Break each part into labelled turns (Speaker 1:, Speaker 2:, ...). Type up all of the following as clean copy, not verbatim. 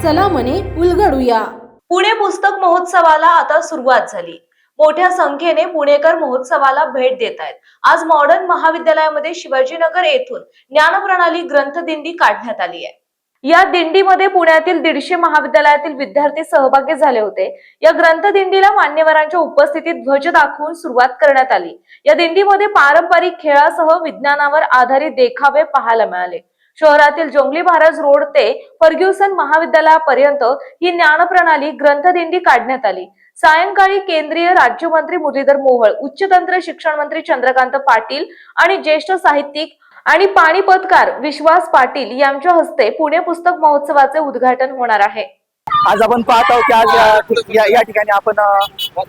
Speaker 1: चला मने उलगडूया.
Speaker 2: पुणे पुस्तक महोत्सवाला आता सुरुवात झाली. मोठ्या संख्येने पुणेकर महोत्सवाला भेट देत आहेत. आज मॉडर्न महाविद्यालयामध्ये शिवाजीनगर येथून ज्ञानप्रणाली ग्रंथदिंडी काढण्यात आली आहे. या दिंडीमध्ये पुण्यातील 150 महाविद्यालयातील विद्यार्थी सहभागी झाले होते. या ग्रंथदिंडीला मान्यवरांच्या उपस्थितीत ध्वज दाखवून सुरुवात करण्यात आली. या दिंडीमध्ये पारंपरिक खेळासह विज्ञानावर आधारित देखावे पाहायला मिळाले. शहरातील जंगली महाराज रोड ते फर्ग्युसन महाविद्यालयापर्यंत ही ज्ञानप्रणाली ग्रंथदिंडी काढण्यात आली. सायंकाळी केंद्रीय राज्यमंत्री मुरलीधर मोहोळ, उच्चतंत्र शिक्षण मंत्री चंद्रकांत पाटील आणि ज्येष्ठ साहित्यिक आणि पाणीपतकार विश्वास पाटील यांच्या हस्ते पुणे पुस्तक महोत्सवाचे उद्घाटन होणार आहे.
Speaker 3: आज आपण पाहत आहोत की आज या ठिकाणी आपण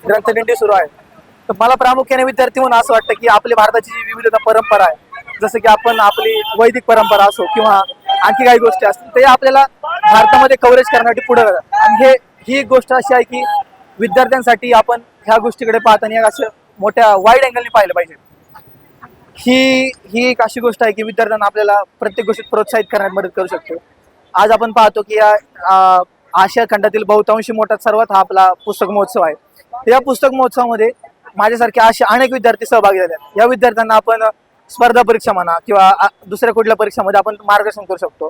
Speaker 3: ग्रंथदिंडी सुरू आहे. तर मला प्रामुख्याने विद्यार्थी म्हणून असं वाटतं की आपल्या भारताची जी विविध परंपरा आहे, जसं की आपण आपली वैदिक परंपरा असो किंवा आणखी काही गोष्टी असतील, ते आपल्याला भारतामध्ये कव्हरेज करण्यासाठी पुढे जातात. आणि ही एक गोष्ट अशी आहे की विद्यार्थ्यांसाठी आपण ह्या गोष्टीकडे पाहताना असं मोठ्या वाईड अँगलने पाहिलं पाहिजे. ही एक अशी गोष्ट आहे की विद्यार्थ्यांना आपल्याला प्रत्येक गोष्टीत प्रोत्साहित करण्यात मदत करू शकतो. आज आपण पाहतो की या आशिया खंडातील बहुतांशी मोठा सर्वात हा आपला पुस्तक महोत्सव आहे. या पुस्तक महोत्सवामध्ये माझ्यासारखे असे अनेक विद्यार्थी सहभागी झाले. या विद्यार्थ्यांना आपण स्पर्धा परीक्षा म्हणा किंवा दुसऱ्या कुठल्या परीक्षामध्ये आपण मार्गदर्शन करू शकतो.